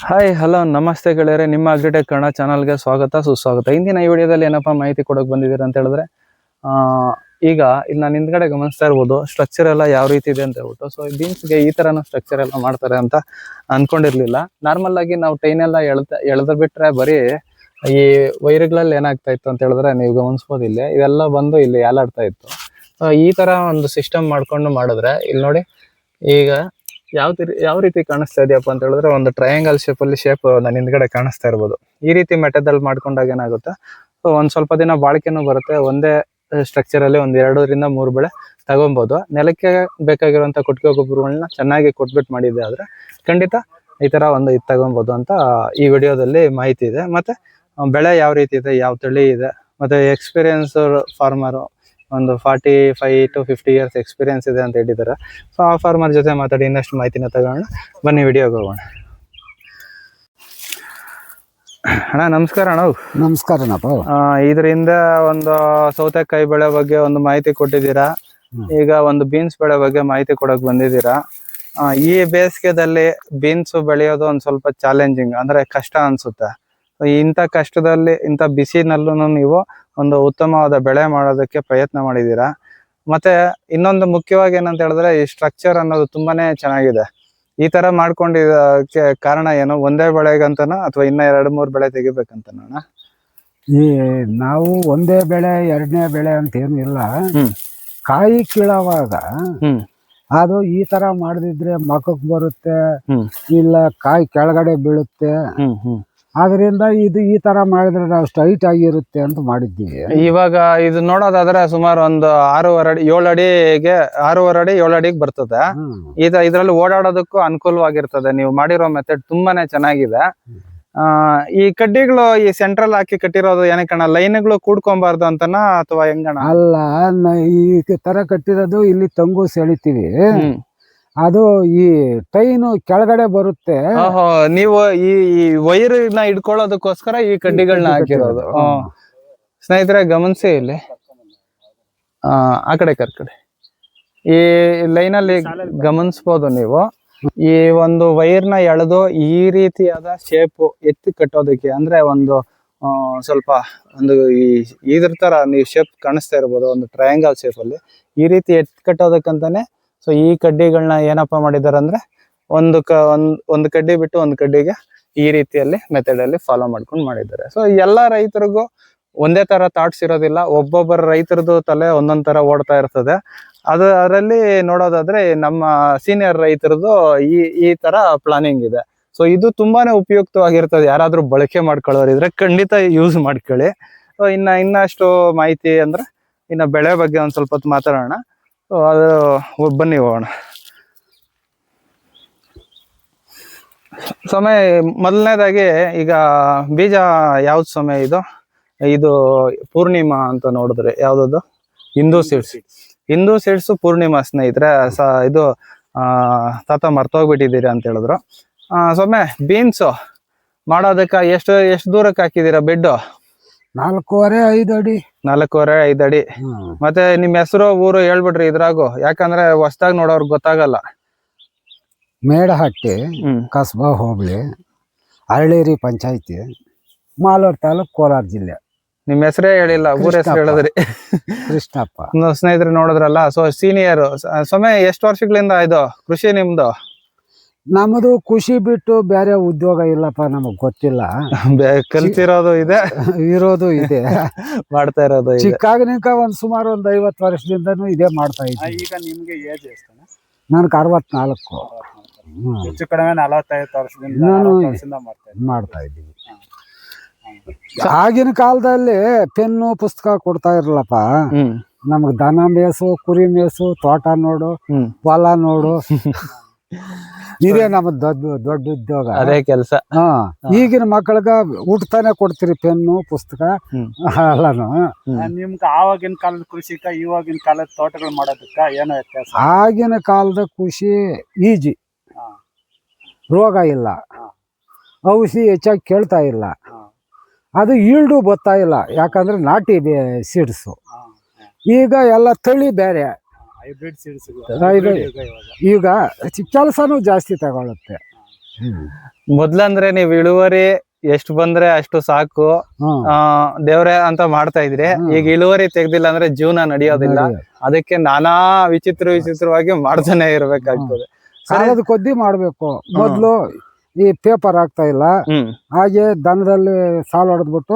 Hi hello ನಮಸ್ತೆ ಗೆಳೆಯರೆ, ನಿಮ್ಮ ಅಗ್ರಿಟೆಕ್ ಕನ್ನಡ ಚಾನಲ್ಗೆ ಸ್ವಾಗತ ಸುಸ್ವಾಗತ. ಇಂದಿನ ಈ ವಿಡಿಯೋದಲ್ಲಿ ಏನಪ್ಪ ಮಾಹಿತಿ ಕೊಡೋಕೆ ಬಂದಿದ್ದೀರಾ ಅಂತ ಹೇಳಿದ್ರೆ, ಈಗ ಇಲ್ಲಿ ನಾನು ಹಿಂದ್ಗಡೆ ಗಮನಿಸ್ತಾ ಇರ್ಬೋದು ಸ್ಟ್ರಕ್ಚರ್ ಎಲ್ಲ ಯಾವ ರೀತಿ ಇದೆ ಅಂತ ಹೇಳ್ಬಿಟ್ಟು. ಸೊ ಬೀನ್ಸ್ಗೆ ಈ ಥರನೂ ಸ್ಟ್ರಕ್ಚರ್ ಎಲ್ಲ ಮಾಡ್ತಾರೆ ಅಂತ ಅಂದ್ಕೊಂಡಿರ್ಲಿಲ್ಲ. ನಾರ್ಮಲ್ ಆಗಿ ನಾವು ಟೈನ್ ಎಲ್ಲ ಎಳೆದು ಬಿಟ್ರೆ ಬರೀ ಈ ವೈರ್ಗಳಲ್ಲಿ ಏನಾಗ್ತಾ ಇತ್ತು ಅಂತ ಹೇಳಿದ್ರೆ, ನೀವು ಗಮನಿಸ್ಬೋದು ಇಲ್ಲಿ ಇದೆಲ್ಲ ಬಂದು ಇಲ್ಲಿ ಯಾಲಾಡ್ತಾ ಇತ್ತು. ಈ ಥರ ಒಂದು ಸಿಸ್ಟಮ್ ಮಾಡ್ಕೊಂಡು ಮಾಡಿದ್ರೆ ಇಲ್ಲಿ ನೋಡಿ, ಈಗ ಯಾವ ರೀತಿ ಕಾಣಿಸ್ತಾ ಇದೆಯಪ್ಪ ಅಂತ ಹೇಳಿದ್ರೆ, ಒಂದು ಟ್ರಯಾಂಗಲ್ ಶೇಪಲ್ಲಿ ನಾನು ಹಿಂದ್ಗಡೆ ಕಾಣಿಸ್ತಾ ಇರ್ಬೋದು. ಈ ರೀತಿ ಮೆಟದಲ್ಲಿ ಮಾಡ್ಕೊಂಡಾಗ ಏನಾಗುತ್ತೆ, ಸೊ ಒಂದು ಸ್ವಲ್ಪ ದಿನ ಬಾಳಿಕೆನೂ ಬರುತ್ತೆ. ಒಂದೇ ಸ್ಟ್ರಕ್ಚರಲ್ಲಿ ಒಂದು 2 ರಿಂದ 3 ಬೆಳೆ ತಗೊಬೋದು. ನೆಲಕ್ಕೆ ಬೇಕಾಗಿರುವಂಥ ಕೊಟ್ಟಿಗೆ ಗೊಬ್ಬರಗಳನ್ನ ಚೆನ್ನಾಗಿ ಕೊಟ್ಬಿಟ್ಟು ಮಾಡಿದ್ದೆ ಆದರೆ ಖಂಡಿತ ಈ ಥರ ಒಂದು ಇದು ತಗೊಬೋದು ಅಂತ ಈ ವಿಡಿಯೋದಲ್ಲಿ ಮಾಹಿತಿ ಇದೆ. ಮತ್ತು ಬೆಳೆ ಯಾವ ರೀತಿ ಇದೆ, ಯಾವ ತಳಿ ಇದೆ, ಮತ್ತು ಎಕ್ಸ್ಪೀರಿಯನ್ಸ್ ಫಾರ್ಮರು ಒಂದು 45 to 50 ಇಯರ್ಸ್ ಎಕ್ಸ್ಪೀರಿಯನ್ಸ್ ಇದೆ ಅಂತ ಹೇಳಿದ್ದಾರೆ. ಸೊ ಆ ಫಾರ್ಮರ್ ಜೊತೆ ಮಾತಾಡಿ ಇನ್ನಷ್ಟು ಮಾಹಿತಿನ ತಗೋಣ. ಬನ್ನಿ ವಿಡಿಯೋಗೆ ಹೋಗೋಣ. ಅಣ್ಣ ನಮಸ್ಕಾರ. ಅಣ್ಣ ನಮಸ್ಕಾರನಪ್ಪ. ಇದರಿಂದ ಒಂದು ಸೌತೆಕಾಯಿ ಬೆಳೆ ಬಗ್ಗೆ ಒಂದು ಮಾಹಿತಿ ಕೊಟ್ಟಿದ್ದೀರಾ, ಈಗ ಒಂದು ಬೀನ್ಸ್ ಬೆಳೆ ಬಗ್ಗೆ ಮಾಹಿತಿ ಕೊಡಕ್ ಬಂದಿದ್ದೀರಾ. ಈ ಬೇಸಿಗೆದಲ್ಲಿ ಬೀನ್ಸ್ ಬೆಳೆಯೋದು ಒಂದು ಸ್ವಲ್ಪ ಚಾಲೆಂಜಿಂಗ್, ಅಂದ್ರೆ ಕಷ್ಟ ಅನ್ಸುತ್ತೆ. ಇಂಥ ಕಷ್ಟದಲ್ಲಿ, ಇಂಥ ಬಿಸಿನಲ್ಲೂ ನೀವು ಒಂದು ಉತ್ತಮವಾದ ಬೆಳೆ ಮಾಡೋದಕ್ಕೆ ಪ್ರಯತ್ನ ಮಾಡಿದ್ದೀರಾ. ಮತ್ತೆ ಇನ್ನೊಂದು ಮುಖ್ಯವಾಗಿ ಏನಂತ ಹೇಳಿದ್ರೆ, ಈ ಸ್ಟ್ರಕ್ಚರ್ ಅನ್ನೋದು ತುಂಬಾನೇ ಚೆನ್ನಾಗಿದೆ. ಈ ತರ ಮಾಡ್ಕೊಂಡಿದ್ದಕ್ಕೆ ಕಾರಣ ಏನು? ಒಂದೇ ಬೆಳೆಗಂತನ ಅಥವಾ ಇನ್ನ 2-3 ಬೆಳೆ ತೆಗಿಬೇಕಂತನ? ಈ ನಾವು ಒಂದೇ ಬೆಳೆ ಎರಡನೇ ಬೆಳೆ ಅಂತ ಏನು ಇಲ್ಲ. ಕಾಯಿ ಕೀಳೋವಾಗ ಅದು ಈ ತರ ಮಾಡದಿದ್ರೆ ಮಕಕ್ ಬರುತ್ತೆ, ಇಲ್ಲ ಕಾಯಿ ಕೆಳಗಡೆ ಬೀಳುತ್ತೆ. ಆದ್ರಿಂದ ಇದು ಈ ತರ ಮಾಡಿದ್ರೆ ನಾವು ಸ್ಟ್ರೈಟ್ ಆಗಿರುತ್ತೆ ಅಂತ ಮಾಡಿದ್ದೀವಿ. ಇವಾಗ ಇದು ನೋಡೋದಾದ್ರೆ ಸುಮಾರು ಒಂದು 6.5 ಅಡಿ 7 ಅಡಿಗೆ 6.5 ಅಡಿ 7 ಅಡಿಗೆ ಬರ್ತದೆ. ಇದ್ರಲ್ಲಿ ಓಡಾಡೋದಕ್ಕೂ ಅನುಕೂಲವಾಗಿರ್ತದೆ. ನೀವು ಮಾಡಿರೋ ಮೆಥಡ್ ತುಂಬಾನೇ ಚೆನ್ನಾಗಿದೆ. ಈ ಕಡ್ಡಿಗಳು ಈ ಸೆಂಟ್ರಲ್ ಹಾಕಿ ಕಟ್ಟಿರೋದು ಏನಕ್ಕಣ್ಣ? ಲೈನ್ಗಳು ಕೂಡ್ಕೊಬಾರ್ದು ಅಂತನಾ ಅಥವಾ ಹೆಂಗಣ? ಅಲ್ಲ, ಈ ತರ ಕಟ್ಟಿರೋದು ಇಲ್ಲಿ ತಂಗು ಸೆಳಿತೀವಿ, ಅದು ಈ ಟೈನು ಕೆಳಗಡೆ ಬರುತ್ತೆ. ನೀವು ಈ ವೈರ್ನ ಇಟ್ಕೊಳ್ಳೋದಕ್ಕೋಸ್ಕರ ಈ ಕಡ್ಡಿಗಳನ್ನ ಹಾಕಿರೋದು. ಸ್ನೇಹಿತರೆ ಗಮನಿಸಿ, ಇಲ್ಲಿ ಆ ಕಡೆ ಈ ಲೈನಲ್ಲಿ ಗಮನಿಸ್ಬೋದು ನೀವು. ಈ ಒಂದು ವೈರ್ನ ಎಳೆದು ಈ ರೀತಿಯಾದ ಶೇಪ್ ಎತ್ತಿ ಕಟ್ಟೋದಕ್ಕೆ, ಅಂದ್ರೆ ಒಂದು ಸ್ವಲ್ಪ ಒಂದು ಇದ್ರ ತರ ನೀವು ಶೇಪ್ ಕಾಣಿಸ್ತಾ ಇರ್ಬೋದು, ಒಂದು ಟ್ರಯಾಂಗಲ್ ಶೇಪ್ ಅಲ್ಲಿ ಈ ರೀತಿ ಎತ್ತಿ ಕಟ್ಟೋದಕ್ಕಂತಾನೆ. ಸೊ ಈ ಕಡ್ಡಿಗಳನ್ನ ಏನಪ್ಪಾ ಮಾಡಿದಾರೆ ಅಂದ್ರೆ, ಒಂದು ಕಡ್ಡಿ ಬಿಟ್ಟು ಒಂದು ಕಡ್ಡಿಗೆ ಈ ರೀತಿಯಲ್ಲಿ ಮೆಥಡ್ ಅಲ್ಲಿ ಫಾಲೋ ಮಾಡ್ಕೊಂಡು ಮಾಡಿದ್ದಾರೆ. ಸೊ ಎಲ್ಲಾ ರೈತರಿಗೂ ಒಂದೇ ತರ ಥಾಟ್ಸ್ ಇರೋದಿಲ್ಲ. ಒಬ್ಬೊಬ್ಬರ ರೈತರದು ತಲೆ ಒಂದೊಂದ್ ತರ ಓಡ್ತಾ ಇರ್ತದೆ. ಅದರಲ್ಲಿ ನೋಡೋದಾದ್ರೆ ನಮ್ಮ ಸೀನಿಯರ್ ರೈತರದು ಈ ತರ ಪ್ಲಾನಿಂಗ್ ಇದೆ. ಸೊ ಇದು ತುಂಬಾನೇ ಉಪಯುಕ್ತವಾಗಿರ್ತದೆ. ಯಾರಾದ್ರೂ ಬಳಕೆ ಮಾಡ್ಕೊಳ್ಳೋರಿದ್ರೆ ಖಂಡಿತ ಯೂಸ್ ಮಾಡ್ಕೊಳ್ಳಿ. ಸೊ ಇನ್ನಷ್ಟು ಮಾಹಿತಿ ಅಂದ್ರೆ, ಇನ್ನ ಬೆಳೆ ಬಗ್ಗೆ ಒಂದ್ ಸ್ವಲ್ಪ ಹೊತ್ತು ಮಾತಾಡೋಣ. ಅದು ಬನ್ನಿ ಹೋಗೋಣ. ಸಮಯ ಮೊದಲನೇದಾಗಿ, ಈಗ ಬೀಜ ಯಾವ್ದು ಸಮಯ ಇದು ಪೂರ್ಣಿಮಾ ಅಂತ ನೋಡಿದ್ರೆ ಯಾವ್ದದು? ಹಿಂದೂ ಸೀಡ್ಸ್ ಪೂರ್ಣಿಮಾ ಸ್ನೇಹಿತರೆ. ಇದು ತಾತ ಮರ್ತೋಗ್ಬಿಟ್ಟಿದ್ದೀರಿ ಅಂತ ಹೇಳಿದ್ರು. ಸೊಮ್ಮೆ ಬೀನ್ಸ್ ಮಾಡೋದಕ್ಕ ಎಷ್ಟು ದೂರಕ್ಕೆ ಹಾಕಿದೀರಾ ಬೆಡ್? 4.25 ಅಡಿ. 4.25 ಅಡಿ. ಮತ್ತೆ ನಿಮ್ ಹೆಸರು ಊರು ಹೇಳ್ಬಿಡ್ರಿ ಇದ್ರಾಗು, ಯಾಕಂದ್ರೆ ಹೊಸದಾಗಿ ನೋಡೋರ್ಗೆ ಗೊತ್ತಾಗಲ್ಲ. ಮೇಡಹಟ್ಟಿ, ಕಸ್ಬಾ ಹೋಬಳಿ, ಅರಳೇರಿ ಪಂಚಾಯತಿ, ಮಾಲೂರು ತಾಲೂಕು, ಕೋಲಾರ ಜಿಲ್ಲೆ. ನಿಮ್ ಹೆಸರೇ ಹೇಳಿಲ್ಲ, ಊರ ಹೆಸರು ಹೇಳಿದ್ರಿ. ಕೃಷ್ಣಪ್ಪ. ಸ್ನೇಹಿತರು ನೋಡಿದ್ರಲ್ಲ. So senior. ಸಮಯ ಎಷ್ಟು ವರ್ಷಗಳಿಂದ ಇದು ಕೃಷಿ ನಿಮ್ದು? ನಮ್ಮದು ಖುಷಿ ಬಿಟ್ಟು ಬೇರೆ ಉದ್ಯೋಗ ಇಲ್ಲಪ್ಪ, ನಮಗ್ ಗೊತ್ತಿಲ್ಲ. ಕಲ್ತಿರೋದು ಇದೆ, ಇರೋದು ಇದೆ, ಮಾಡ್ತಾ ಇರೋದು ಇದೆ. ಚಿಕ್ಕಾಗಿನಿಕ ಸುಮಾರು ಒಂದು 50 ವರ್ಷದಿಂದನೂ ಇದೇ ಮಾಡ್ತಾ ಇದ್ದೀವಿ. ಈಗ ನಿಮ್ಗೆ ಏಜ್ ಎಷ್ಟು? ನನ್ಗೆ 64. ಹೆಚ್ಚು ಕಡಿಮೆ 45 ವರ್ಷದಿಂದ ಮಾಡ್ತಾ ಇದ್ದೀವಿ. ಆಗಿನ ಕಾಲದಲ್ಲಿ ಪೆನ್ನು ಪುಸ್ತಕ ಕೊಡ್ತಾ ಇರಲ್ಲಪ್ಪ. ನಮ್ಗೆ ದನ ಮೇಸು, ಕುರಿ ಮೇಸು, ತೋಟ ನೋಡು, ಹೊಲ ನೋಡು, ಇದೇ ನಮ್ಮ ದೊಡ್ಡ ಉದ್ಯೋಗ, ಅದೇ ಕೆಲಸ. ಈಗಿನ ಮಕ್ಕಳಿಗ ಊಟತಾನೆ ಕೊಡ್ತೀರಿ ಪೆನ್ನು ಪುಸ್ತಕ ಎಲ್ಲಾನು. ನಿಮ್ಗೆ ಆವಾಗಿನ ಕಾಲದ ಕೃಷಿಕ ಇವಾಗಿನ ಕಾಲದ ತೋಟಗಳು ಮಾಡೋದಕ್ಕ ಏನೋ ವ್ಯತ್ಯಾಸ? ಆಗಿನ ಕಾಲದ ಕೃಷಿ ಈಜಿ, ರೋಗ ಇಲ್ಲ, ಔಷಧಿ ಹೆಚ್ಚಾಗಿ ಕೇಳ್ತಾ ಇಲ್ಲ, ಅದು ಈಲ್ಡು ಬರ್ತಾ ಇಲ್ಲ, ಯಾಕಂದ್ರೆ ನಾಟಿ ಸೀಡ್ಸು. ಈಗ ಎಲ್ಲ ತಳಿ ಬೇರೆ, ಹೈಬ್ರಿಡ್ ಸೀಡ್ಸ್. ಈಗ ಕೆಲಸನೂ ಜಾಸ್ತಿ ತಗೊಳುತ್ತೆ. ಮೊದ್ಲಂದ್ರೆ ನೀವ್ ಇಳುವರಿ ಎಷ್ಟು ಬಂದ್ರೆ ಅಷ್ಟು ಸಾಕು ದೇವ್ರೆ ಅಂತ ಮಾಡ್ತಾ ಇದ್ರಿ. ಈಗ ಇಳುವರಿ ತೆಗ್ದಿಲ್ಲ ಅಂದ್ರೆ ಜೀವನ ನಡೆಯೋದಿಲ್ಲ. ಅದಕ್ಕೆ ನಾನಾ ವಿಚಿತ್ರವಾಗಿ ಮಾಡ್ತಾನೆ ಇರ್ಬೇಕಾಗ್ತದೆ. ಸಾಲದ ಕೊದ್ದಿ ಮಾಡ್ಬೇಕು. ಮೊದ್ಲು ಈ ಪೇಪರ್ ಆಗ್ತಾ ಇಲ್ಲ, ಹಾಗೆ ದನದಲ್ಲಿ ಸಾಲ ಹೊಡೆದ್ಬಿಟ್ಟು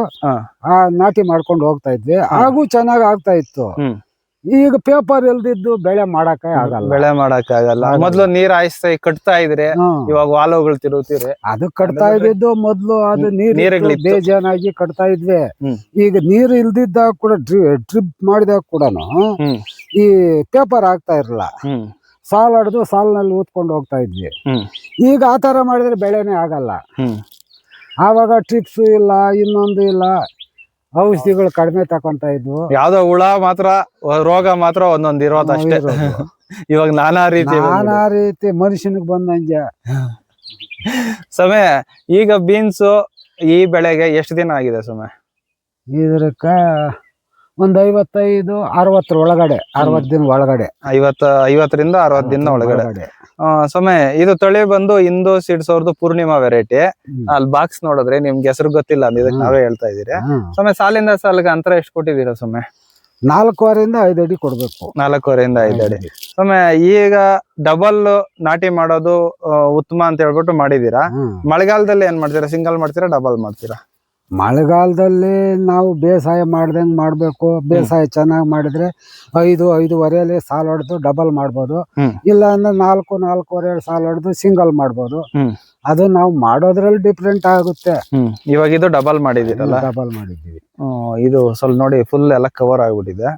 ನಾಟಿ ಮಾಡ್ಕೊಂಡು ಹೋಗ್ತಾ ಇದ್ವಿ. ಹಾಗೂ ಚೆನ್ನಾಗ್ ಆಗ್ತಾ ಇತ್ತು. ಈಗ ಪೇಪರ್ ಇಲ್ದಿದ್ದು ಬೆಳೆ ಮಾಡಕ್ಕೆ ಆಗಲ್ಲ. ಮೊದ್ಲು ನೀರ್ ಹಾಯಿಸ್ತಾ ಕಟ್ತಾ ಇದ್ರೆ, ಇವಾಗ ವಾಲುಗಳು ತಿರುಗ್ತಿರಿ. ಅದು ಕಟ್ತಾ ಇದ್ದಿದ್ದು ಮೊದ್ಲು. ಅದು ನೀರು ಬೇಜಾನಾಗಿ ಕಟ್ತಾ ಇದ್ವಿ. ಈಗ ನೀರು ಇಲ್ದಿದ್ದಾಗ ಕೂಡ ಡ್ರಿಪ್ ಮಾಡಿದಾಗ ಕೂಡ ಈ ಪೇಪರ್ ಆಗ್ತಾ ಇರಲ್ಲ. ಸಾಲ್ ಹೊಡೆದು ಸಾಲಿನಲ್ಲಿ ಊದ್ಕೊಂಡು ಹೋಗ್ತಾ ಇದ್ವಿ. ಈಗ ಆತರ ಮಾಡಿದ್ರೆ ಬೆಳೆನೇ ಆಗಲ್ಲ. ಆವಾಗ ಟ್ರಿಪ್ಸ್ ಇಲ್ಲ, ಇನ್ನೊಂದು ಇಲ್ಲ, ಔಷಧಿಗಳು ಕಡಿಮೆ ತಕೊಂತ ಇದ್ವು. ಯಾವ್ದೋ ಹುಳ ಮಾತ್ರ, ರೋಗ ಮಾತ್ರ ಒಂದೊಂದ್ ಇರೋದಷ್ಟೇ. ಇವಾಗ ನಾನಾ ರೀತಿ ಮನುಷ್ಯನಿಗೆ ಬಂದಂಗೆ. ಸಮಯ ಈಗ ಬೀನ್ಸ್ ಈ ಬೆಳೆಗೆ ಎಷ್ಟು ದಿನ ಆಗಿದೆ ಸಮಯ? ಇದಕ್ಕ ಒಂದ್ 55-60 ಒಳಗಡೆ, 60 ದಿನ ಒಳಗಡೆ, 50ರಿಂದ 60 ದಿನ ಒಳಗಡೆ. ಸಮಯ ಇದು ತಳಿ ಬಂದು ಹಿಂದೂ ಸೀಡ್ಸ್ ಅವ್ರದ್ದು ಪೂರ್ಣಿಮಾ ವೆರೈಟಿ. ಅಲ್ಲಿ ಬಾಕ್ಸ್ ನೋಡಿದ್ರೆ ನಿಮ್ಗೆ ಹೆಸರು ಗೊತ್ತಿಲ್ಲ ಇದಕ್ಕೆ ನಾವೇ ಹೇಳ್ತಾ ಇದೀರಿ. ಸಮಯ ಸಾಲಿಂದ ಸಾಲಿಗೆ ಅಂತರ ಎಷ್ಟು ಕೊಟ್ಟಿದ್ದೀರಾ ಸಮಯ? 4.5ರಿಂದ 5 ಅಡಿ ಕೊಡ್ಬೇಕು. 4.5ರಿಂದ 5 ಅಡಿ. ಸಮಯ ಈಗ ಡಬಲ್ ನಾಟಿ ಮಾಡೋದು ಉತ್ತಮ ಅಂತ ಹೇಳ್ಬಿಟ್ಟು ಮಾಡಿದೀರಾ. ಮಳೆಗಾಲದಲ್ಲಿ ಏನ್ ಮಾಡ್ತೀರಾ? ಸಿಂಗಲ್ ಮಾಡ್ತೀರಾ, ಡಬಲ್ ಮಾಡ್ತೀರಾ? ಮಳೆಗಾಲದಲ್ಲಿ ನಾವು ಬೇಸಾಯ ಮಾಡ್ದಂಗ್ ಮಾಡ್ಬೇಕು. ಬೇಸಾಯ ಚೆನ್ನಾಗಿ ಮಾಡಿದ್ರೆ 5-5.5 ಸಾಲ ಹೊಡೆದು ಡಬಲ್ ಮಾಡ್ಬೋದು. ಇಲ್ಲ ಅಂದ್ರೆ 4-4.25 ಸಾಲ ಹೊಡೆದು ಸಿಂಗಲ್ ಮಾಡ್ಬೋದು. ಅದು ನಾವು ಮಾಡೋದ್ರಲ್ಲಿ ಡಿಫ್ರೆಂಟ್ ಆಗುತ್ತೆ. ಇವಾಗ ಇದು ಡಬಲ್ ಮಾಡಿದಿರಲ್ಲ? ಡಬಲ್ ಮಾಡಿದ್ದೀವಿ. ಇದು ಸ್ವಲ್ಪ ನೋಡಿ ಫುಲ್ ಎಲ್ಲ ಕವರ್ ಆಗ್ಬಿಟ್ಟಿದೆ.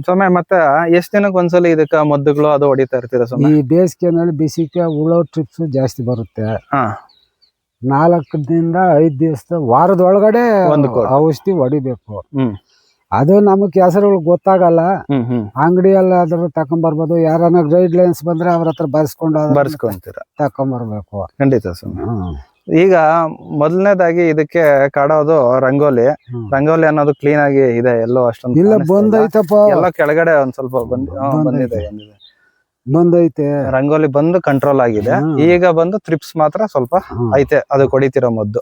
ಸಮಯ ಮತ್ತೆ ಎಷ್ಟ್ ದಿನಕ್ಕೆ ಒಂದ್ಸಲ ಇದಕ್ಕ ಮದ್ದುಗಳು ಅದು ಹೊಡಿತಾ ಇರ್ತೀರಾ? ಈ ಬೇಸಿಗೆನಲ್ಲಿ ಬಿಸಿಗೆ ಹುಳ ಟ್ರಿಪ್ಸ್ ಜಾಸ್ತಿ ಬರುತ್ತೆ. 4ರಿಂದ 5 ದಿವಸ ವಾರದೊಳಗಡೆ ಔಷಧಿ ಹೊಡಿಬೇಕು. ಅದು ನಮಗ್ ಹೆಸರುಗಳು ಗೊತ್ತಾಗಲ್ಲ. ಅಂಗಡಿಯಲ್ಲಿ ಅದ್ರ ತಕೊಂಡ್ಬರ್ಬೋದು. ಯಾರನ್ನ ಗೈಡ್ ಲೈನ್ಸ್ ಬಂದ್ರೆ ಅವ್ರ ಹತ್ರ ಬರ್ಸ್ಕೊಂತೀರ, ತಕೊಂಡ್ಬರ್ಬೇಕು. ಖಂಡಿತ ಸರ್. ಈಗ ಮೊದಲನೇದಾಗಿ ಇದಕ್ಕೆ ಕಾಡೋದು ರಂಗೋಲಿ ಅನ್ನೋದು ಕ್ಲೀನ್ ಆಗಿ ಇದೆ. ಎಲ್ಲೋ ಅಷ್ಟೊಂದು ಇಲ್ಲ, ಬಂದೈತಪ್ಪ. ಎಲ್ಲ ಕೆಳಗಡೆ ಒಂದ್ ಸ್ವಲ್ಪ ಬಂದೈತೆ. ರಂಗೋಲಿ ಬಂದು ಕಂಟ್ರೋಲ್ ಆಗಿದೆ. ಈಗ ಬಂದು ಟ್ರಿಪ್ಸ್ ಮಾತ್ರ ಸ್ವಲ್ಪ ಐತೆ, ಅದು ಕೊಡಿತಿರೋ ಮದ್ದು.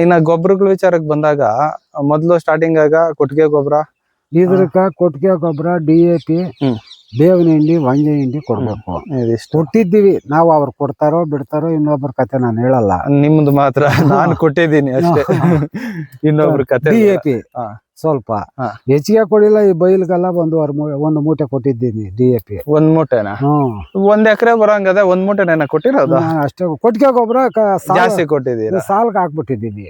ಇನ್ನ ಗೊಬ್ಬರಗಳ ವಿಚಾರಕ್ಕೆ ಬಂದಾಗ ಮೊದ್ಲು ಸ್ಟಾರ್ಟಿಂಗ್ ಆಗ ಕೊಟ್ಟಿಗೆ ಗೊಬ್ಬರ, ಇದ್ರಕ ಕೊಟ್ಟಿಗೆ ಗೊಬ್ಬರ, DAP, ಬೇವಿನ ಹಿಂಡಿ, ವಂಗೆ ಹಿಂಡಿ ಕೊಡ್ಬೇಕು. ಕೊಟ್ಟಿದ್ದೀವಿ ನಾವು. ಅವ್ರು ಕೊಡ್ತಾರೋ ಬಿಡ್ತಾರೋ ಇನ್ನೊಬ್ರ ಕತೆ ನಾನು ಹೇಳಲ್ಲ. ನಿಮ್ದು ಮಾತ್ರ ನಾನು ಕೊಟ್ಟಿದ್ದೀನಿ ಅಷ್ಟೇ. ಇನ್ನೊಬ್ರ ಕತೆ DAP ಸ್ವಲ್ಪ ಹೆಚ್ಚಿಗೆ ಕೊಡಿಲ್ಲ. ಈ ಬೈಲ್ಗೆಲ್ಲ ಒಂದು ಮೂಟೆ ಕೊಟ್ಟಿದ್ದೀನಿ DAP. 1 ಮೂಟೆನಾ? 1 ಎಕರೆ ಬರೋಂಗದ 1 ಮೂಟೆನ ಕೊಟ್ಟಿರೋದು ಅಷ್ಟೇ. ಕೊಟ್ಟಿಗೆ ಗೊಬ್ಬರ ಜಾಸ್ತಿ ಕೊಟ್ಟಿದ್ದೀರಾ? ಸಾಲ್ಗೆ ಹಾಕ್ಬಿಟ್ಟಿದ್ದೀವಿ.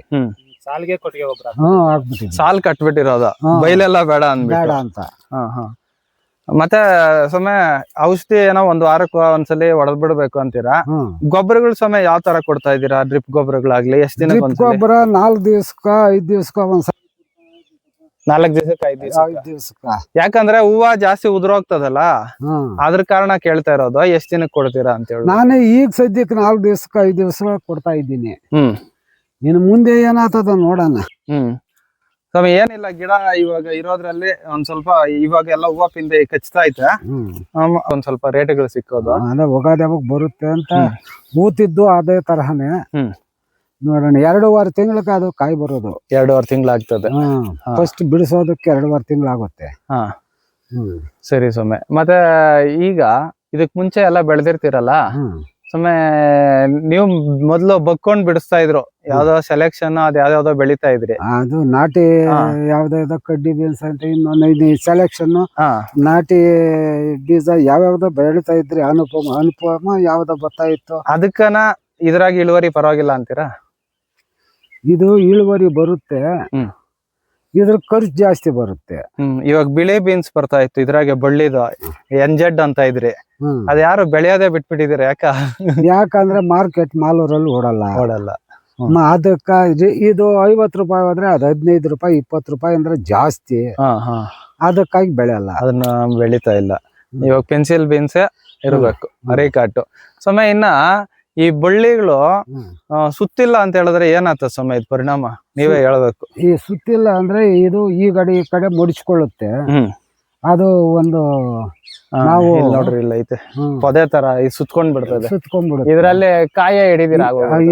ಸಾಲ್ಗೆ ಕೊಟ್ಟಿಗೆ ಗೊಬ್ಬರ ಹಾಕ್ಬಿಟ್ಟಿದ್ದೀವಿ. ಸಾಲ್ ಕಟ್ಬಿಟ್ಟಿರೋದು, ಬೈಲೆಲ್ಲ ಬೇಡ ಅಂತ. ಮತ್ತೆ ಸಮಯ ಔಷಧಿ ಏನೋ 1 ವಾರಕ್ಕೆ ಒಂದ್ಸಲಿ ಹೊಡೆದ್ ಬಿಡ್ಬೇಕು ಅಂತೀರಾ. ಗೊಬ್ಬರಗಳ ಸಮಯ ಯಾವ ತರ ಕೊಡ್ತಾ ಇದ್ದೀರಾ? ಡ್ರಿಪ್ ಗೊಬ್ಬರಗಳಾಗ್ಲಿ ಎಷ್ಟು ದಿನ ಗೊಬ್ಬರ? 4 ದಿವಸಕ್ಕ 5 ದಿವಸಕ್ಕ ಒಂದ್ಸಲ. 4 ದಿವಸಕ್ಕೆ 5 ದಿವಸಕ್ಕ. ಯಾಕಂದ್ರೆ ಹೂವ ಜಾಸ್ತಿ ಉದುರೋಗ್ತದಲ್ಲ, ಅದ್ರ ಕಾರಣ ಕೇಳ್ತಾ ಇರೋದು. ಎಷ್ಟ್ ದಿನಕ್ಕೆ ಕೊಡ್ತೀರಾ ಅಂತ ಹೇಳಿ. ನಾನೇ ಈಗ ಸದ್ಯಕ್ಕೆ 4 ದಿವಸಕ್ಕೆ 5 ದಿವಸ ಕೊಡ್ತಾ ಇದ್ದೀನಿ. ಇನ್ನು ಮುಂದೆ ಏನಾಗ್ತದ ನೋಡೋಣ. ಏನಿಲ್ಲ, ಗಿಡ ಇವಾಗ ಇರೋದ್ರಲ್ಲಿ ಒಂದ್ ಸ್ವಲ್ಪ ಇವಾಗ ಎಲ್ಲ ಹೂವ ಪಿಂದೆ ಕಚ್ತಾ ಐತೆ. ಒಂದ್ ಸ್ವಲ್ಪ ರೇಟ್ಗಳು ಸಿಕ್ಕೋದು ಅದೇ ಒಗಾದಿ ಹಬ್ಬಕ್ ಬರುತ್ತೆ ಅಂತ ಕೂತಿದ್ದು ಅದೇ ತರಹನೇ. ನೋಡೋಣ, 2.5 ತಿಂಗಳಿಗೆ ಅದು ಕಾಯಿ ಬರೋದು. 2.5 ತಿಂಗಳಾಗ್ತದೆ. ಫಸ್ಟ್ ಬಿಡಿಸೋದಕ್ಕೆ 2.5 ತಿಂಗಳಾಗುತ್ತೆ. ಸರಿ ಸೊಮ್ಮೆ. ಮತ್ತೆ ಈಗ ಇದಕ್ ಮುಂಚೆ ಎಲ್ಲ ಬೆಳೆದಿರ್ತೀರಲ್ಲ ಸಮಯ, ನೀವು ಮೊದ್ಲು ಬಕ್ಕೊಂಡ್ ಬಿಡಿಸ್ತಾ ಇದ್ರು, ಯಾವ್ದೋ ಸೆಲೆಕ್ಷನ್ ಅದ್ ಯಾವ್ದಾವ್ದೋ ಬೆಳಿತಾ ಇದ್ರಿ. ಅದು ನಾಟಿ ಯಾವ್ದಾವ್ದೋ ಕಡ್ಡಿ ಬೀನ್ಸ್ ಅಂತ ಇನ್ನೊಂದು ಸೆಲೆಕ್ಷನ್ ನಾಟಿ ಬೀಜ ಯಾವ್ಯಾವ್ದೋ ಬೆಳಿತಾ ಇದ್ರಿ. ಅನುಪಮ ಯಾವ್ದೋ ಬರ್ತಾ ಇತ್ತು. ಅದಕ್ಕನ ಇದ್ರಾಗ ಇಳುವರಿ ಪರವಾಗಿಲ್ಲ ಅಂತೀರಾ? ಇದು ಇಳುವರಿ ಬರುತ್ತೆ, ಇದ್ರ ಖರ್ಚು ಜಾಸ್ತಿ ಬರುತ್ತೆ. ಇವಾಗ ಬಿಳಿ ಬೀನ್ಸ್ ಬರ್ತಾ ಇತ್ತು, ಇದ್ರಾಗೆ ಬಳ್ಳಿದು NZ ಅಂತ ಇದ್ರಿ. ಅದ್ ಯಾರು ಬೆಳೆಯೋದೇ ಬಿಟ್ಬಿಟ್ಟಿದಿರ? ಯಾಕಂದ್ರೆ ಮಾರ್ಕೆಟ್ ಮಾಲೂರಲ್ಲಿ ಓಡಲ್ಲ. ಅದಕ್ಕ ಇದು 50 ರೂಪಾಯಿ ಹೋದ್ರೆ ಅದು 15 ರೂಪಾಯಿ 20 ರೂಪಾಯಿ ಅಂದ್ರೆ ಜಾಸ್ತಿ. ಅದಕ್ಕಾಗಿ ಬೆಳೆಯಲ್ಲ, ಅದನ್ನ ಬೆಳಿತಾ ಇಲ್ಲ. ಇವಾಗ ಪೆನ್ಸಿಲ್ ಬೀನ್ಸ್ ಇರ್ಬೇಕು, ಅರಿಕಾಟು. ಸಮಯ ಇನ್ನ ಈ ಬಳ್ಳಿಗಳು ಸುತ್ತಿಲ್ಲ ಅಂತ ಹೇಳಿದ್ರೆ ಏನಾಗ್ತದೆ ಸಮಯ ಪರಿಣಾಮ? ನೀವೇ ಹೇಳ್ಬೇಕು. ಈ ಸುತ್ತಿಲ್ಲ ಅಂದ್ರೆ ಇದು ಈ ಕಡೆ ಮುಡಿಸ್ಕೊಳ್ಳುತ್ತೆ. ಅದು ಒಂದು ನಾವು ಇಲ್ಲಿ ನೋಡ್ರಿ ಇಲ್ಲ ಐತೆ ಪೊದೆ ತರ ಸುತ್ಕೊಂಡ್ ಬಿಡ್ತದೆ. ಸುತ್ಕೊಂಡ್ಬಿಡುತ್ತೆ, ಇದ್ರಲ್ಲಿ ಕಾಯ ಹಿಡಿದಿರ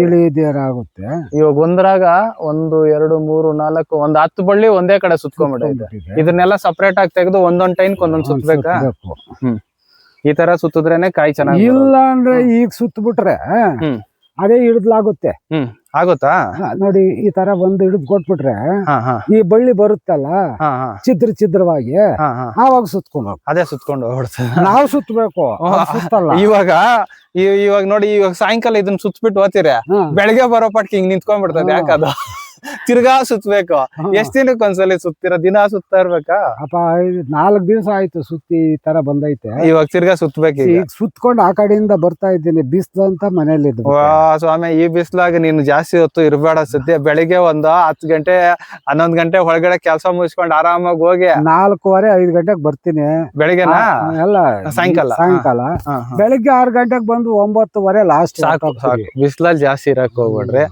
ಇಳಿದಿರಾಗುತ್ತೆ. ಇವಾಗ ಒಂದ್ರಾಗ 1 2 3 4 ಒಂದ್ 10 ಬಳ್ಳಿ ಒಂದೇ ಕಡೆ ಸುತ್ಕೊಂಡ್ಬಿಟ್ಟಿದೆ. ಇದನ್ನೆಲ್ಲ ಸಪರೇಟ್ ಆಗಿ ತೆಗೆದು ಒಂದೊಂದ್ ಟೈನ್ ಒಂದೊಂದ್ ಸುತ್ತಬೇಕಾ? ಈ ತರ ಸುತ್ತಿದ್ರೇನೆ ಕಾಯಿ ಚೆನ್ನಾಗಿ. ಇಲ್ಲ ಅಂದ್ರೆ ಈಗ ಸುತ್ತಬಿಟ್ರೆ ಅದೇ ಹಿಡಿದ್ಲಾಗುತ್ತೆ. ಆಗುತ್ತಾ? ನೋಡಿ ಈ ತರ ಒಂದು ಹಿಡಿದು ಕೊಟ್ಬಿಟ್ರೆ ಈ ಬಳ್ಳಿ ಬರುತ್ತಲ್ಲ ಛಿದ್ರವಾಗಿ, ಆವಾಗ ಸುತ್ಕೊಂಡು ಅದೇ ಸುತ್ಕೊಂಡು ಹೋಗ್ಬಿಡ್ತದೆ. ನಾವು ಸುತ್ತಬೇಕು, ಸುತ್ತಲ್ಲ. ಇವಾಗ ನೋಡಿ, ಇವಾಗ ಸಾಯಂಕಾಲ ಇದನ್ನ ಸುತ್ತಬಿಟ್ಟು ಹೋಗ್ತೀರ, ಬೆಳಗ್ಗೆ ಬರೋ ಪಟ್ಟಿ ಹಿಂಗ್ ನಿಂತ್ಕೊಂಡ್ಬಿಡ್ತದೆ. ಯಾಕದು ತಿರ್ಗಾ ಸುತ್ತಬೇಕು. ಎಷ್ಟ್ ದಿನಕ್ಕೆ ಒಂದ್ಸಲಿ ಸುತ್ತೀರ? ದಿನ ಸುತ್ತಾ ಇರ್ಬೇಕಾ? ಅಪ್ಪ 4 ದಿವಸ ಆಯ್ತು ಸುತ್ತಿ ಈ ತರ ಬಂದೈತೆ. ಇವಾಗ ತಿರ್ಗಾ ಸುತ್ತಬೇಕು. ಈಗ ಸುತ್ಕೊಂಡು ಆ ಕಡೆಯಿಂದ ಬರ್ತಾ ಇದ್ದೀನಿ, ಬಿಸ್ಲು ಅಂತ ಮನೇಲಿ ಇದ್ದು. ಸ್ವಾಮಿ, ಈ ಬಿಸ್ಲಾಗ ನೀನು ಜಾಸ್ತಿ ಹೊತ್ತು ಇರ್ಬೇಡ. ಸದ್ಯ ಬೆಳಿಗ್ಗೆ ಒಂದು 10 ಗಂಟೆ 11 ಗಂಟೆ ಒಳಗಡೆ ಕೆಲಸ ಮುಗಿಸ್ಕೊಂಡು ಆರಾಮಾಗಿ ಹೋಗಿ 4:15 5 ಗಂಟೆಗೆ ಬರ್ತೀನಿ. ಬೆಳಿಗ್ಗೆನಾ? ಎಲ್ಲ ಸಾಯಂಕಾಲ ಬೆಳಿಗ್ಗೆ 6 ಗಂಟೆಗೆ ಬಂದು 9:15 ಲಾಸ್ಟ್. ಸಾಕು. ಬಿಸ್ಲಲ್ಲಿ ಜಾಸ್ತಿ ಇರಕ್ ಹೋಗ್ಬೇಡ್ರಿ.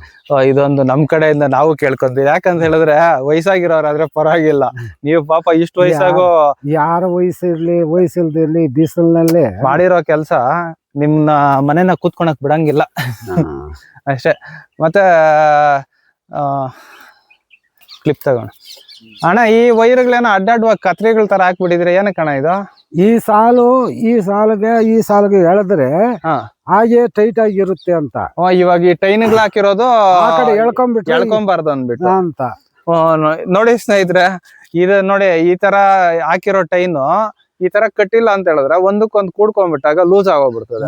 ಇದೊಂದು ನಮ್ ಕಡೆಯಿಂದ ನಾವು ಕೇಳ್ಕೊಂತೀವಿ. ಯಾಕಂತ ಹೇಳಿದ್ರೆ ವಯಸ್ಸಾಗಿರೋರಾದ್ರೆ ಪರವಾಗಿಲ್ಲ. ನೀವು ಪಾಪ ಇಷ್ಟು ವಯಸ್ಸಾಗೋ ಯಾರ ವಯಸ್ಸಿಲ್ದಿರ್ಲಿ ಬಿಸಿಲಿನಲ್ಲಿ ಮಾಡಿರೋ ಕೆಲ್ಸ ನಿಮ್ನ ಮನೆನ ಕೂತ್ಕೊಳಕ್ ಬಿಡಂಗಿಲ್ಲ ಅಷ್ಟೇ. ಮತ್ತೆ ಕ್ಲಿಪ್ ತಗೋಣ ಅಣ್ಣ. ಈ ವೈರ್ಗಳೇನೋ ಅಡ್ಡಾಡುವ ಕತ್ರಿಗಳ ತರ ಹಾಕ್ಬಿಟ್ಟಿದ್ರೆ ಏನಕ್ಕೆ ಅಣ್ಣ ಇದು? ಈ ಸಾಲಿಗೆ ಎಳೆದ್ರೆ ಹಾಗೆ ಟೈಟ್ ಆಗಿರುತ್ತೆ ಅಂತ. ಇವಾಗ ಈ ಟೈನ್ಗಳು ಹಾಕಿರೋದು ಆ ಕಡೆ ಎಳ್ಕೊಂಬಾರ್ದು ಅಂದ್ಬಿಟ್ಟು ಅಂತ. ನೋಡಿ ಸ್ನೇಹಿತರೆ, ಇದು ನೋಡಿ ಈ ತರ ಹಾಕಿರೋ ಟೈನು ಈ ತರ ಕಟ್ಟಿಲ್ಲ ಅಂತ ಹೇಳಿದ್ರೆ ಒಂದಕ್ಕೊಂದು ಕೂಡ್ಕೊಂಡ್ಬಿಟ್ಟಾಗ ಲೂಸ್ ಆಗೋಗ್ಬಿಡ್ತದೆ.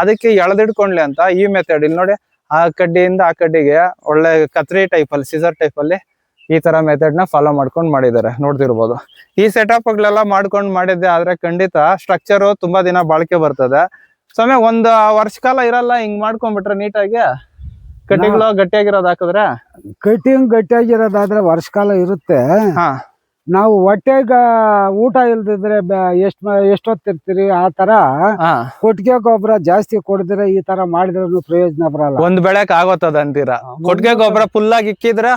ಅದಕ್ಕೆ ಎಳೆದಿಡ್ಕೊಂಡ್ಲಿ ಅಂತ ಈ ಮೆಥಡ್ ಇಲ್ಲಿ ನೋಡಿ, ಆ ಕಡ್ಡಿಯಿಂದ ಆ ಕಡ್ಡಿಗೆ ಒಳ್ಳೆ ಕತ್ರಿ ಟೈಪ್ ಅಲ್ಲಿ, ಸಿಸರ್ ಟೈಪ್ ಅಲ್ಲಿ ಈ ತರ ಮೆಥಡ್ ನ ಫಾಲೋ ಮಾಡ್ಕೊಂಡು ಮಾಡಿದ್ದಾರೆ. ನೋಡ್ತಿರ್ಬೋದು. ಈ ಸೆಟಪ್ ಗಳೆಲ್ಲ ಮಾಡ್ಕೊಂಡು ಮಾಡಿದ್ದೆ ಆದ್ರೆ ಖಂಡಿತ ಸ್ಟ್ರಕ್ಚರ್ ತುಂಬಾ ದಿನ ಬಾಳಿಕೆ ಬರ್ತದೆ. ಸಮಯ 1 ವರ್ಷ ಕಾಲ ಇರಲ್ಲ. ಹಿಂಗ್ ಮಾಡ್ಕೊಂಡ್ಬಿಟ್ರೆ ನೀಟಾಗಿ ಕಟ್ಟಿಗಳು ಗಟ್ಟಿಯಾಗಿರೋದು ಹಾಕಿದ್ರೆ, ಕಟಿಂಗ್ ಗಟ್ಟಿಯಾಗಿರೋದಾದ್ರೆ ವರ್ಷ ಕಾಲ ಇರುತ್ತೆ. ನಾವು ಹೊಟ್ಟೆಗ ಊಟ ಇಲ್ದಿದ್ರೆ ಎಷ್ಟೊತ್ತಿರ್ತೀರಿ ಆ ತರ ಕೊಟ್ಟಿಗೆ ಗೊಬ್ಬರ ಜಾಸ್ತಿ ಕೊಡಿದ್ರೆ ಈ ತರ ಮಾಡಿದ್ರೆ ಪ್ರಯೋಜನ ಬರಲ್ಲ. ಒಂದ್ ಬೆಳೆಕ್ ಆಗೋತದ ಅಂತೀರಾ? ಕೊಟ್ಟಿಗೆ ಗೊಬ್ಬರ ಫುಲ್ ಆಗಿ ಇಕ್ಕಿದ್ರೆ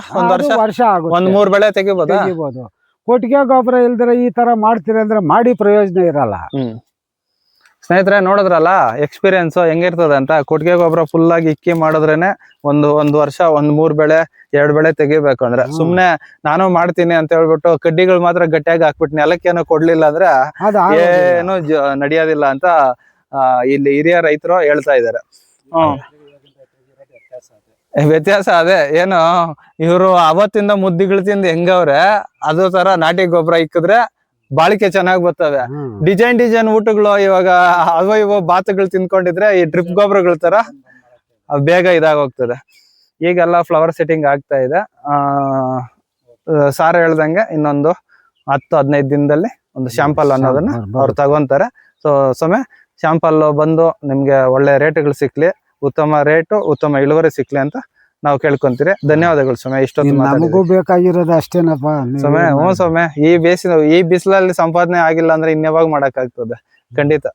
ವರ್ಷ ಆಗುತ್ತೆ, 1-3 ಬೆಳೆ ತೆಗಿಬೋದು. ಕೊಟ್ಟಿಗೆ ಗೊಬ್ಬರ ಇಲ್ದಿರ ಈ ತರ ಮಾಡ್ತೀರಿ ಅಂದ್ರೆ ಮಾಡಿ ಪ್ರಯೋಜನ ಇರಲ್ಲ. ಸ್ನೇಹಿತರೆ ನೋಡಿದ್ರಲ್ಲ ಎಕ್ಸ್ಪೀರಿಯನ್ಸ್ ಹೆಂಗಿರ್ತದೆ ಅಂತ. ಕೊಟ್ಟಿಗೆ ಗೊಬ್ಬರ ಫುಲ್ ಆಗಿ ಇಕ್ಕಿ ಮಾಡಿದ್ರೇನೆ ಒಂದು ವರ್ಷ 1-3 ಬೆಳೆ 2 ಬೆಳೆ ತೆಗಿಬೇಕು. ಅಂದ್ರೆ ಸುಮ್ನೆ ನಾನು ಮಾಡ್ತೀನಿ ಅಂತ ಹೇಳ್ಬಿಟ್ಟು ಕಡ್ಡಿಗಳು ಮಾತ್ರ ಗಟ್ಟಿಯಾಗಿ ಹಾಕ್ಬಿಟ್ಟು ನೆಲಕ್ಕೇನೋ ಕೊಡ್ಲಿಲ್ಲ ಅಂದ್ರೆ ಏನು ನಡೆಯೋದಿಲ್ಲ ಅಂತ ಇಲ್ಲಿ ಹಿರಿಯ ರೈತರು ಹೇಳ್ತಾ ಇದಾರೆ. ವ್ಯತ್ಯಾಸ ಅದೇ ಏನು, ಇವರು ಅವತ್ತಿಂದ ಮುದ್ದಿಗಳು ತಿಂದು ಹೆಂಗವ್ರೆ ಅದೇ ತರ ನಾಟಿ ಗೊಬ್ಬರ ಇಕ್ಕಿದ್ರೆ ಬಾಳಿಕೆ ಚೆನ್ನಾಗಿ ಬರ್ತವೆ. ಡಿಸೈನ್ ಊಟಗಳು ಇವಾಗ ಇವ ಬಾತುಗಳು ತಿನ್ಕೊಂಡಿದ್ರೆ ಈ ಡ್ರಿಪ್ ಗೊಬ್ಬರಗಳ ತರ ಬೇಗ ಇದಾಗೋಗ್ತದೆ. ಈಗೆಲ್ಲ ಫ್ಲವರ್ ಸೆಟ್ಟಿಂಗ್ ಆಗ್ತಾ ಇದೆ. ಸಾರ್ ಹೇಳ್ದಂಗೆ ಇನ್ನೊಂದು 10-15 ದಿನದಲ್ಲಿ ಒಂದು ಶಾಂಪಲ್ ಅನ್ನೋದನ್ನ ಅವ್ರು ತಗೊಂತಾರೆ. ಶಾಂಪಲ್ ಬಂದು ನಿಮ್ಗೆ ಒಳ್ಳೆ ರೇಟ್ಗಳು ಸಿಕ್ಲಿ, ಉತ್ತಮ ರೇಟು ಉತ್ತಮ ಇಳುವರಿ ಸಿಕ್ಲಿ ಅಂತ ನಾವು ಕೇಳ್ಕೊಂತೀರಿ. ಧನ್ಯವಾದಗಳು ಸ್ವಾಮಿ. ಇಷ್ಟೊತ್ತು ನಮಗೂ ಬೇಕಾಗಿರೋದು ಅಷ್ಟೇನಪ್ಪ ಸ್ವಾಮಿ. ಈ ಬಿಸಿಲಲ್ಲಿ ಸಂಪಾದನೆ ಆಗಿಲ್ಲ ಅಂದ್ರೆ ಇನ್ಯಾವಾಗ ಮಾಡಕ್ ಆಗ್ತದೆ? ಖಂಡಿತ.